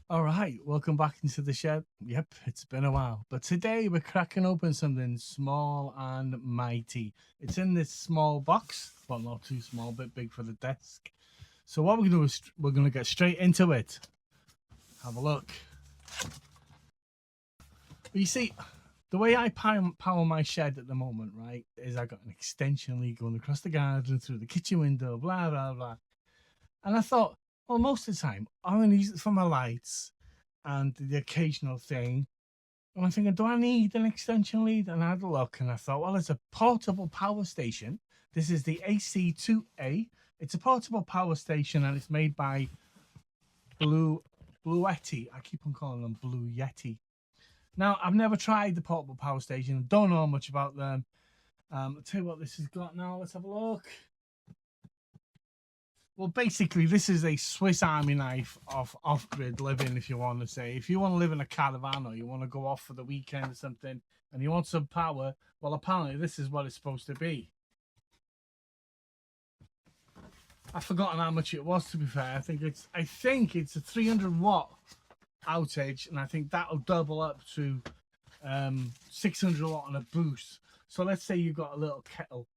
All right, welcome back into the shed. Yep, it's been a while, but today we're cracking open something small and mighty. It's in this small box, well, not too small, but big for the desk. So what we're gonna do is we're gonna get straight into it. Have a look. You see, the way I power my shed at the moment, right, is I got an extension lead going across the garden through the kitchen window, blah blah blah. And I thought, well, most of the time I'm gonna use it for my lights and the occasional thing. And I'm thinking, do I need an extension lead? And I had a look and I thought, well, it's a portable power station. This is the AC2A. It's a portable power station and it's made by Bluetti. I keep on calling them Blue Yeti. Now, I've never tried the portable power station. Don't know much about them. I'll tell you what this has got now. Let's have a look. Well, basically, this is a Swiss Army knife of off-grid living, if you want to say. If you want to live in a caravan or you want to go off for the weekend or something and you want some power, well, apparently this is what it's supposed to be. I've forgotten how much it was, to be fair. I think it's a 300-watt outage, and I think that'll double up to 600-watt on a boost. So let's say you've got a little kettle,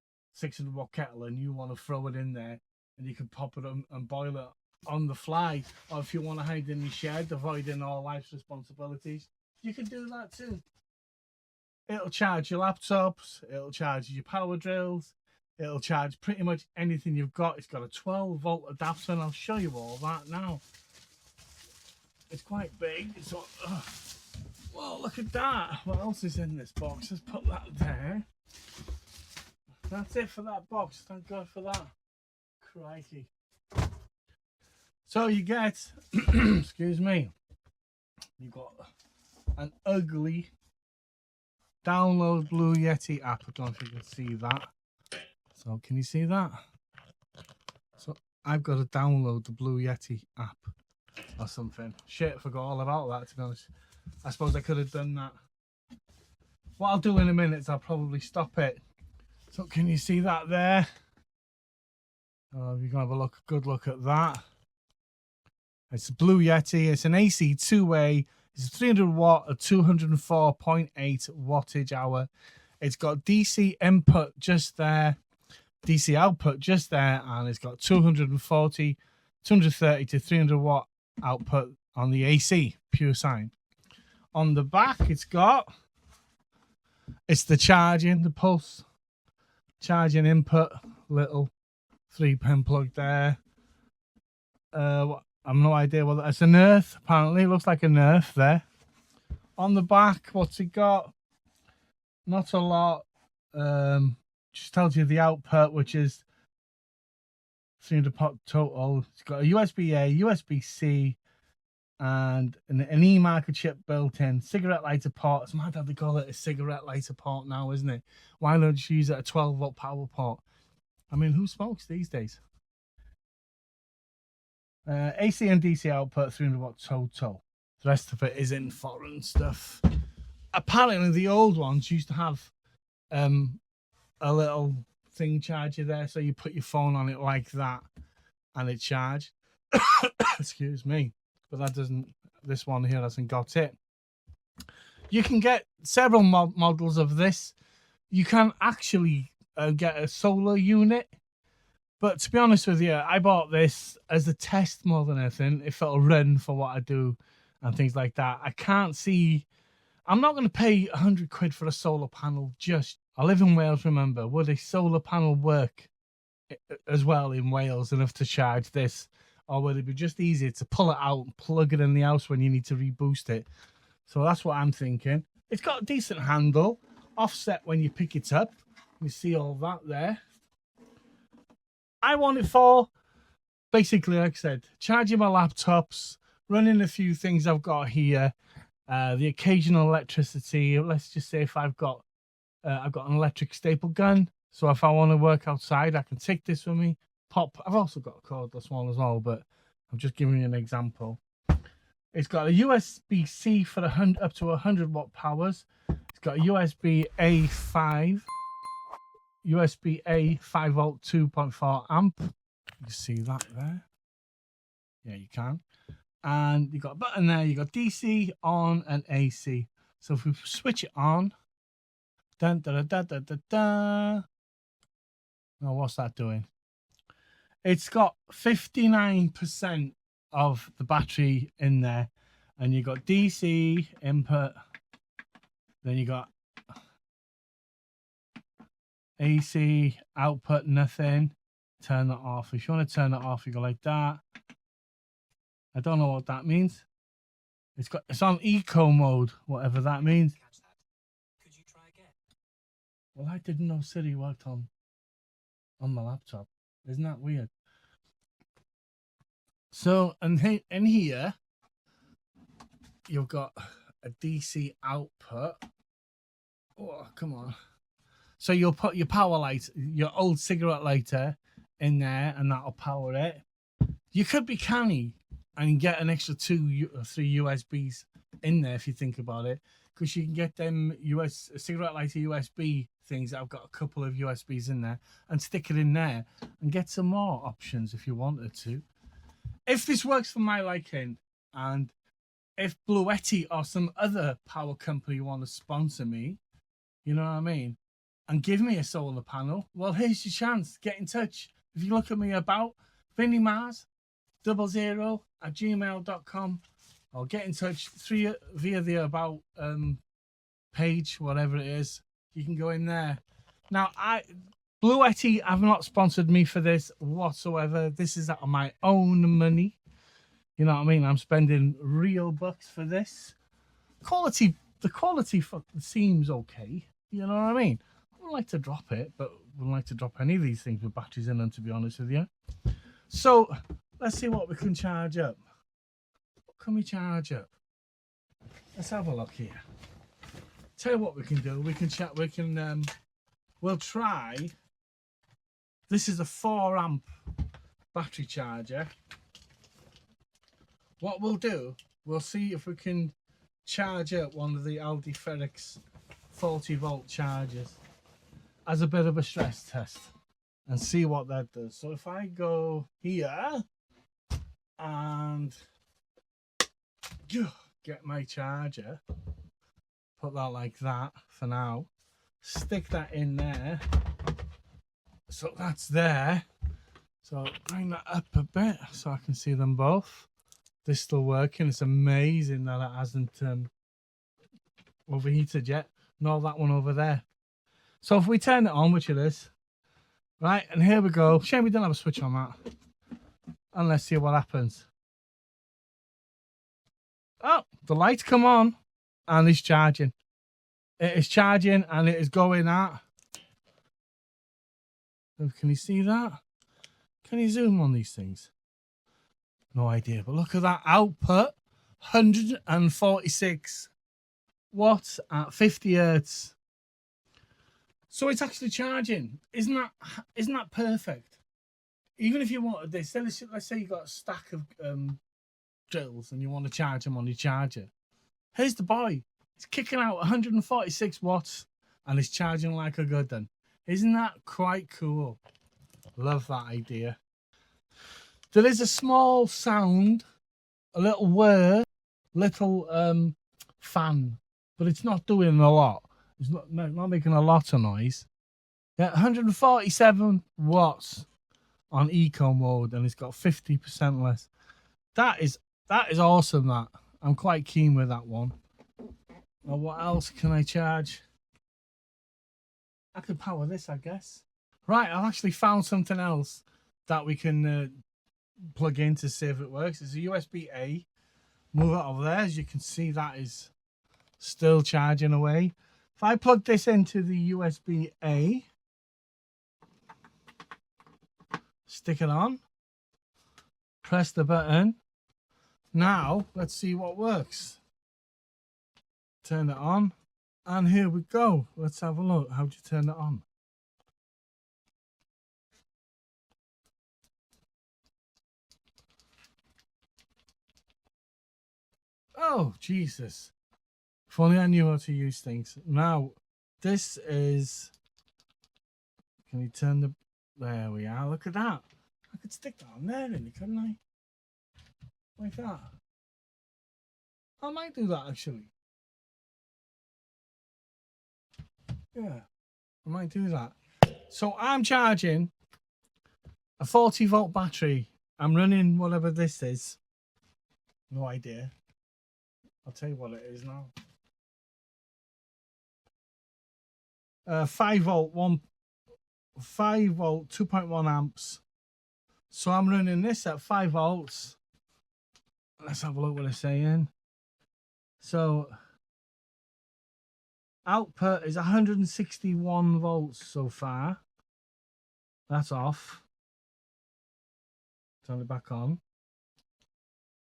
600-watt kettle, and you want to throw it in there. And you can pop it and boil it on the fly. Or if you want to hide in your shed, avoiding all life's responsibilities, you can do that too. It'll charge your laptops, it'll charge your power drills, it'll charge pretty much anything you've got. It's got a 12-volt adapter, and I'll show you all that now. It's quite big. So, well, look at that. What else is in this box? Let's put that there. That's it for that box. Thank God for that. Crikey. So you get, excuse me, you got an ugly download Blue Yeti app. I don't know if you can see that. So can you see that? So I've got to download the Blue Yeti app or something. Shit, I forgot all about that, to be honest. I suppose I could have done that. What I'll do in a minute is I'll probably stop it. So can you see that there? You can have a good look at that. It's a Blue Yeti. It's an AC2A. It's a 300-watt, a 204.8 wattage hour. It's got DC input just there, DC output just there, and it's got 230 to 300-watt output on the AC, pure sine. On the back, it's the charging, the pulse charging input, little 3-pin plug there. I've no idea what that's. An earth, apparently. It looks like an earth there. On the back, what's it got? Not a lot. Just tells you the output, which is 300 watt total. It's got a USB-A, USB-C, and an E-marker chip built in. Cigarette lighter port. It's mad how they call it a cigarette lighter port now, isn't it? Why don't you use it a 12-volt power port? I mean, who smokes these days? AC and DC output, 300-watt total. The rest of it is in foreign stuff. Apparently, the old ones used to have a little thing charger there, so you put your phone on it like that, and it charged. Excuse me, but that doesn't. This one here hasn't got it. You can get several models of this. You can actually get a solar unit, but to be honest with you, I bought this as a test more than anything. If it'll run for what I do and things like that. I can't see. I'm not going to pay 100 quid for a solar panel. I live in Wales, remember. Would a solar panel work as well in Wales enough to charge this, or would it be just easier to pull it out and plug it in the house when you need to reboost it? So that's what I'm thinking. It's got a decent handle, offset when you pick it up. You see all that there. I want it for, basically, like I said, charging my laptops, running a few things I've got here, the occasional electricity. Let's just say if I've got an electric staple gun, so if I want to work outside, I can take this with me. I've also got a cordless one as well, but I'm just giving you an example. It's got a USB-C for up to 100-watt powers. It's got a USB-A 5-volt 2.4 amp. You see that there? Yeah, you can. and you got a button there. You got DC on and AC. So if we switch it on, dun, da, da, da, da, da. Now what's that doing? It's got 59% of the battery in there, and you got DC input, then you got AC output, nothing. Turn that off. If you want to turn it off, you go like that. I don't know what that means. It's on eco mode, whatever that means. Could you try again? Well, I didn't know Siri worked on my laptop. Isn't that weird? So, and in here, you've got a DC output. Oh, come on. So you'll put your power light, your old cigarette lighter in there, and that'll power it. You could be canny and get an extra 2 or 3 USBs in there if you think about it, because you can get them cigarette lighter USB things that have got a couple of USBs in there and stick it in there and get some more options if you wanted to. If this works for my liking, and if Bluetti or some other power company want to sponsor me, you know what I mean, and give me a solar panel, well, here's your chance. Get in touch. If you look at me about VinnyMars00@gmail.com, or get in touch via the about page, whatever it is. You can go in there. Now, Bluetti have not sponsored me for this whatsoever. This is out of my own money. You know what I mean? I'm spending real bucks for this. The quality seems okay. You know what I mean? I wouldn't like to drop it, but wouldn't like to drop any of these things with batteries in them, to be honest with you. So let's see what we can charge up. What can we charge up? Let's have a look here. Tell you what we can do. We'll try. This is a 4 amp battery charger. What we'll do, we'll see if we can charge up one of the Aldi Ferrix 40 volt chargers as a bit of a stress test and see what that does. So if I go here and get my charger, put that like that for now, stick that in there, so that's there. So bring that up a bit so I can see them both. They're still working. It's amazing that it hasn't overheated yet, nor that one over there. So if we turn it on, which it is, right, and here we go. Shame we don't have a switch on that. And let's see what happens. Oh, the lights come on and it's charging. It is charging and it is going at. Can you see that? Can you zoom on these things? No idea, but look at that output. 146 watts at 50 hertz. So it's actually charging. Isn't that perfect? Even if you wanted this, let's say you got a stack of drills and you want to charge them on your charger. Here's the boy. It's kicking out 146 watts and it's charging like a good one. Isn't that quite cool? Love that idea. There is a small sound, a little whir, little fan, but it's not doing a lot. It's not making a lot of noise. Yeah, 147 watts on eco mode, and it's got 50% less. That is awesome. That I'm quite keen with that one. Well, what else can I charge? I could power this, I guess. Right, I've actually found something else that we can plug in to see if it works. It's a USB-A. Move it over there. As you can see, that is still charging away. If I plug this into the USB-A, stick it on, press the button. Now, let's see what works. Turn it on, and here we go. Let's have a look. How do you turn it on? Oh, Jesus. If only I knew how to use things. Now, this is... Can you turn the... There we are. Look at that. I could stick that on there, really, couldn't I? Like that. I might do that actually. Yeah, I might do that. So I'm charging a 40-volt battery. I'm running whatever this is. No idea. I'll tell you what it is now. 5 volt, 2.1 amps. So I'm running this at 5 volts. Let's have a look what it's saying. So output is 161 volts so far. That's off. Turn it back on.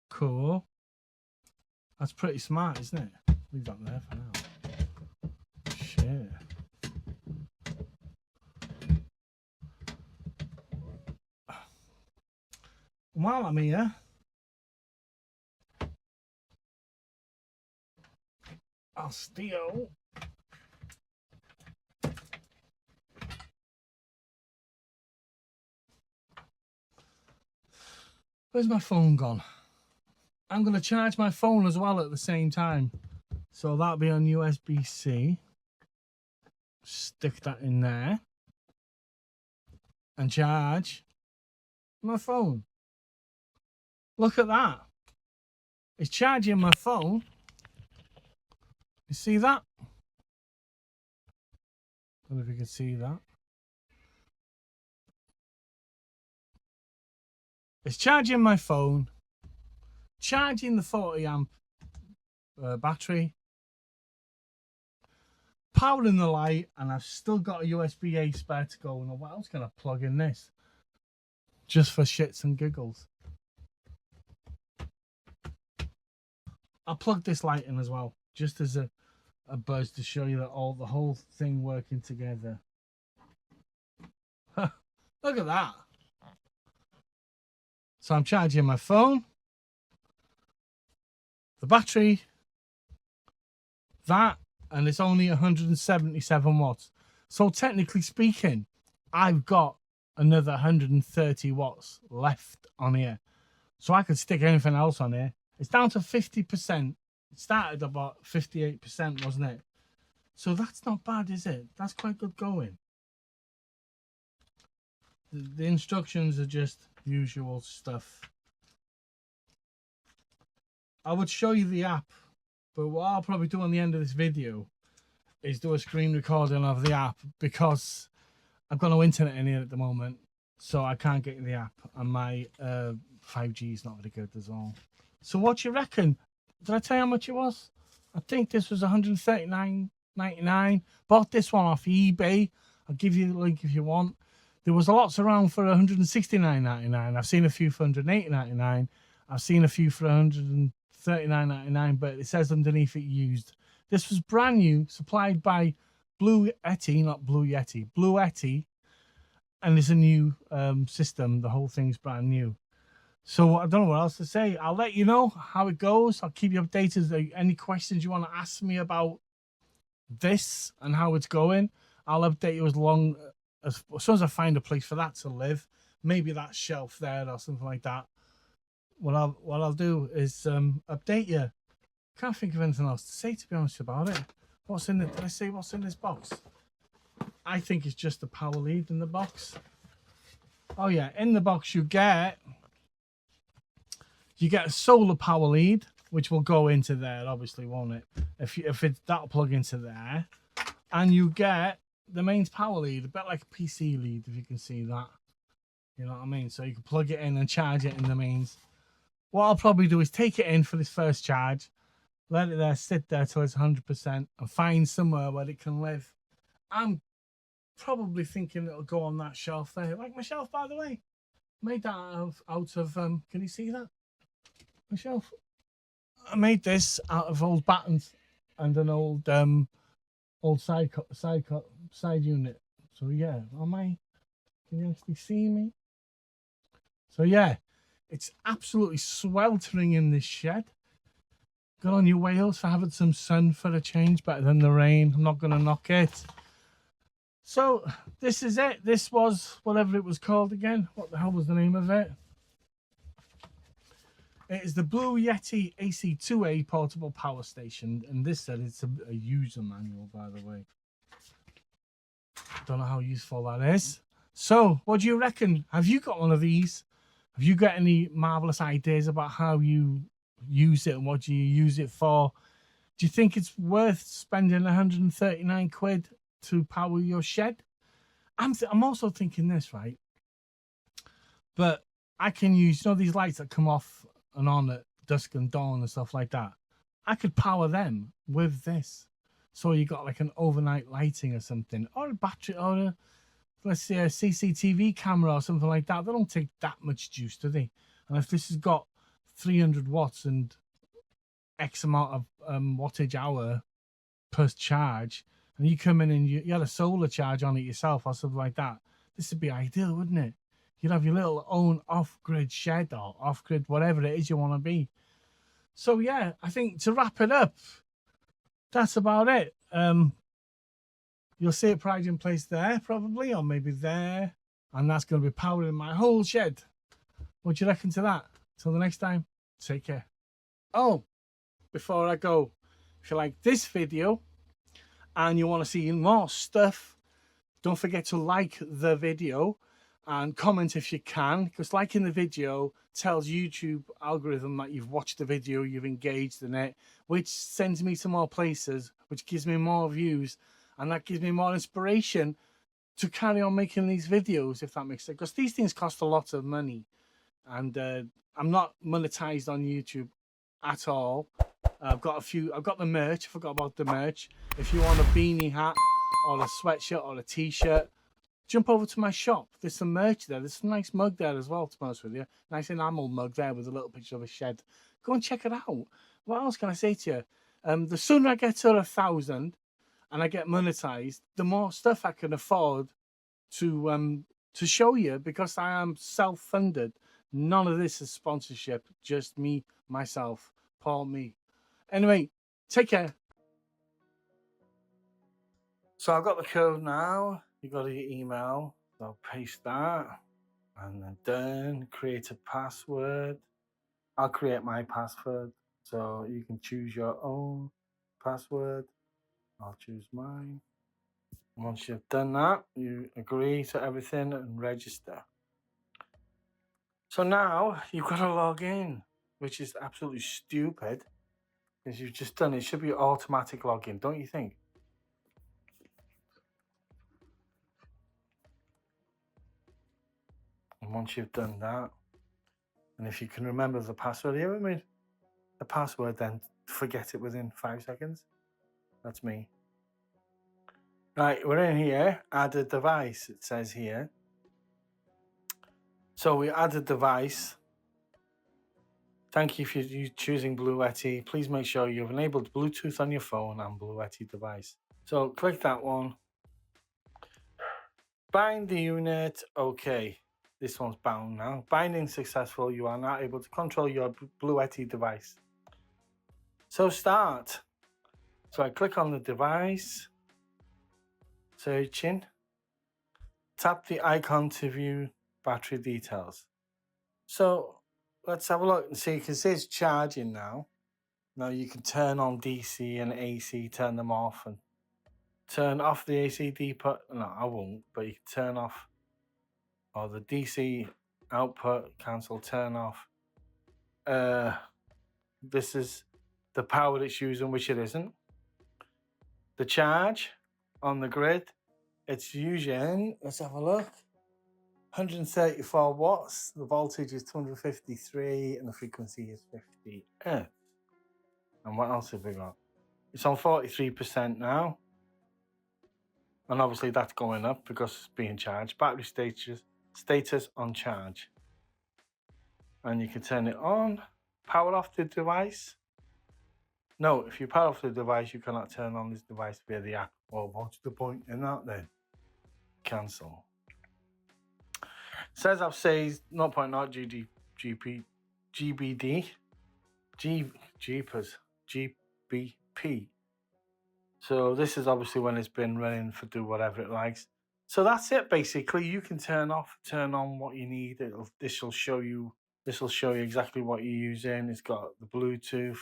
Cool. That's pretty smart, isn't it? Leave that there for now. Shit. While I'm here, I'll steal where's my phone gone? I'm going to charge my phone as well at the same time. So that'll be on USB-C. Stick that in there. And charge my phone. Look at that. It's charging my phone. You see that? I don't know if you can see that. It's charging my phone. Charging the 40 amp battery. Powering the light, and I've still got a USB-A spare to go. Now, what else can I plug in this? Just for shits and giggles. I'll plug this light in as well, just as a buzz to show you that the whole thing working together. Look at that. So I'm charging my phone, the battery, that, and it's only 177 watts. So technically speaking, I've got another 130 watts left on here. So I could stick anything else on here. It's down to 50%. It started about 58%, wasn't it? So that's not bad, is it? That's quite good going. The instructions are just usual stuff. I would show you the app, but what I'll probably do on the end of this video is do a screen recording of the app, because I've got no internet in here at the moment, so I can't get the app, and my 5G is not very good as well. So what do you reckon? Did I tell you how much it was? I think this was $139.99. Bought this one off eBay. I'll give you the link if you want. There was lots around for $169.99. I've seen a few for $180.99. I've seen a few for $139.99, but it says underneath it used. This was brand new, supplied by Bluetti, not Blue Yeti, Bluetti, and it's a new system. The whole thing's brand new. So I don't know what else to say. I'll let you know how it goes. I'll keep you updated. Any questions you want to ask me about this and how it's going, I'll update you as soon as I find a place for that to live. Maybe that shelf there or something like that. What I'll do is update you. Can't think of anything else to say, to be honest about it. What's in it? Did I say what's in this box? I think it's just the power lead in the box. Oh yeah, in the box you get a solar power lead, which will go into there, obviously, won't it? That'll plug into there, and you get the mains power lead, a bit like a PC lead, if you can see that. You know what I mean? So you can plug it in and charge it in the mains. What I'll probably do is take it in for this first charge, let it there, sit there till it's 100%, and find somewhere where it can live. I'm probably thinking it'll go on that shelf there, like my shelf, by the way. Made that out of can you see that? My shelf. I made this out of old battens and an old side unit. So yeah, can you actually see me? So yeah, it's absolutely sweltering in this shed. Good on you, Wales, for having some sun for a change, better than the rain. I'm not gonna knock it. So this is it. This was whatever it was called again. What the hell was the name of it? It is the Bluetti AC2A portable power station, and this said it's a user manual, by the way. Don't know how useful that is. So, what do you reckon? Have you got one of these? Have you got any marvelous ideas about how you use it and what you use it for? Do you think it's worth spending 139 quid to power your shed? I'm also thinking this, right? But I can use, these lights that come off and on at dusk and dawn and stuff like that. I could power them with this. So you got like an overnight lighting or something, or a battery, or let's say a CCTV camera or something like that. They don't take that much juice, do they? And if this has got 300 watts and X amount of wattage hour per charge, and you come in and you had a solar charge on it yourself or something like that, this would be ideal, wouldn't it? You'd have your little own off-grid shed or off-grid, whatever it is you want to be. So yeah, I think to wrap it up, that's about it. You'll see it pride in place there, probably, or maybe there, and that's going to be powering my whole shed. What do you reckon to that? Till the next time, take care. Oh, before I go, if you like this video and you want to see more stuff, don't forget to like the video and comment if you can, because liking the video tells YouTube algorithm that you've watched the video, you've engaged in it, which sends me to more places, which gives me more views, and that gives me more inspiration to carry on making these videos, if that makes sense, because these things cost a lot of money, and I'm not monetized on YouTube at all. I've got the merch. I forgot about the merch. If you want a beanie hat or a sweatshirt or a t-shirt, jump over to my shop. There's some merch there. There's some nice mug there as well, to be honest with you. Nice enamel mug there with a little picture of a shed. Go and check it out. What else can I say to you? The sooner I get to 1,000 and I get monetized, the more stuff I can afford to show you, because I am self-funded. None of this is sponsorship. Just me, myself, Paul, me. Anyway, take care. So I've got the code now. You go to your email. I'll paste that, and then done. Create a password. I'll create my password, so you can choose your own password. I'll choose mine. Once you've done that, you agree to everything and register. So now you've got to log in, which is absolutely stupid, because you've just done it. It should be automatic login, don't you think? And once you've done that, and if you can remember the password, you ever made the password then forget it within 5 seconds? That's me. Right, we're in here, add a device, it says here. So we add a device. Thank you for choosing Bluetti. Please make sure you've enabled Bluetooth on your phone and Bluetti device. So click that one. Bind the unit. Okay, this one's bound now. Binding successful. You are now able to control your Bluetti device. So start. So I click on the device. Searching. Tap the icon to view battery details. So let's have a look and see. You can see it's charging now. Now you can turn on DC and AC, turn them off, and turn off the AC input. No, I won't, but you can turn off, or the DC output, cancel, turn off. This is the power it's using, which it isn't. The charge on the grid, it's using, let's have a look, 134 watts. The voltage is 253 and the frequency is 50 Hz. And what else have we got? It's on 43% now. And obviously that's going up because it's being charged. Battery status on charge. And you can turn it on, power off the device. No, if you power off the device, you cannot turn on this device via the app. Well, what's the point in that then? Cancel. Says I've saved 0.0 GBP. So this is obviously when it's been running for do whatever it likes. So that's it basically. You can turn off, turn on what you need. This will show you This will show you exactly what you're using. It's got the Bluetooth,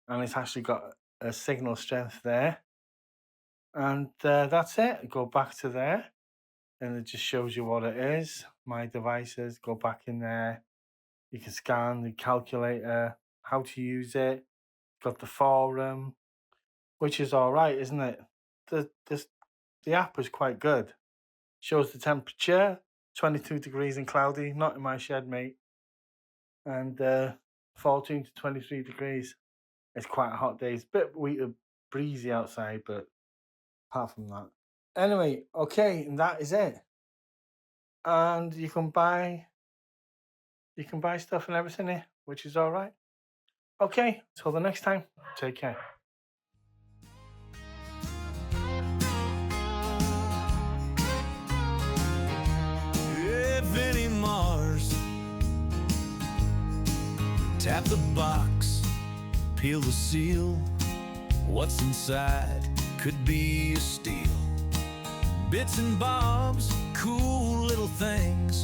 and it's actually got a signal strength there. And that's it. Go back to there, and it just shows you what it is. My devices, go back in there. You can scan the calculator, how to use it. Got the forum, which is all right, isn't it? The app is quite good. Shows the temperature, 22 degrees and cloudy, not in my shed, mate. And 14 to 23 degrees. It's quite a hot day. It's a bit breezy outside, but apart from that. Anyway, okay, and that is it. And you can buy stuff and everything here, which is all right. Okay, till the next time, take care. Vinnie Mars. Tap the box, peel the seal. What's inside could be a steal. Bits and bobs, cool little things.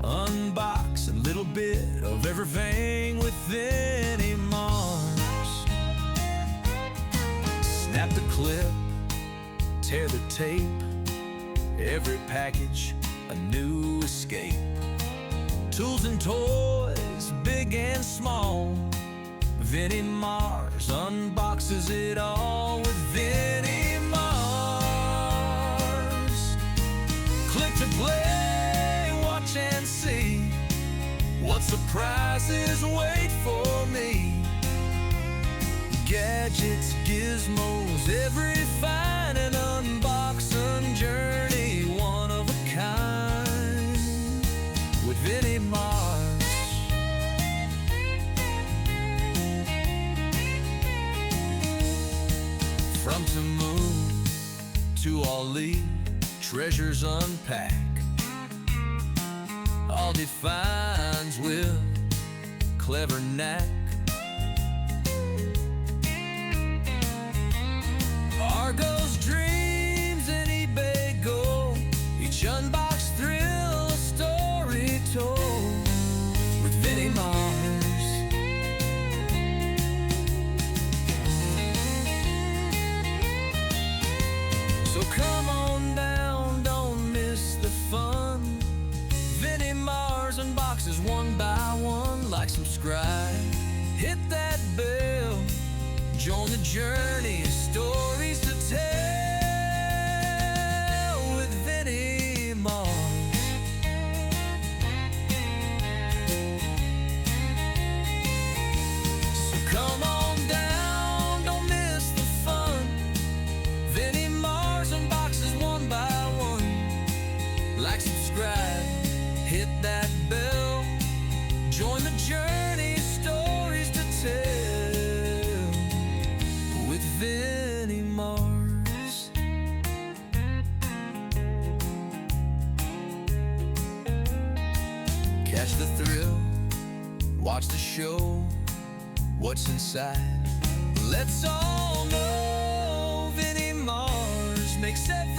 Unbox a little bit of everything with Vinnie Mars. Snap the clip, tear the tape. Every package a new escape. Tools and toys, big and small. Vinnie Mars unboxes it all with Vinnie Mars. Click to play, watch and see what surprises wait for me. Gadgets, gizmos, every fine and unboxing journey, one of a kind with Vinnie Mars. From Tamu to Ali, treasures unpack. All defines with clever knack. Argos, dreams, and eBay go. Each unboxed thrill, a story told with Vinnie Mars. So come on down, don't miss the fun. Vinnie Mars unboxes one by one. Like, subscribe, hit that bell. Join the journey, stories to tell with Vinnie Mars. So come on down, don't miss the fun. Vinnie Mars unboxes one by one. Like, subscribe, hit that bell. Join the journey, stories to tell with Vinnie Mars. Catch the thrill, watch the show, what's inside. Let's all know Vinnie Mars makes every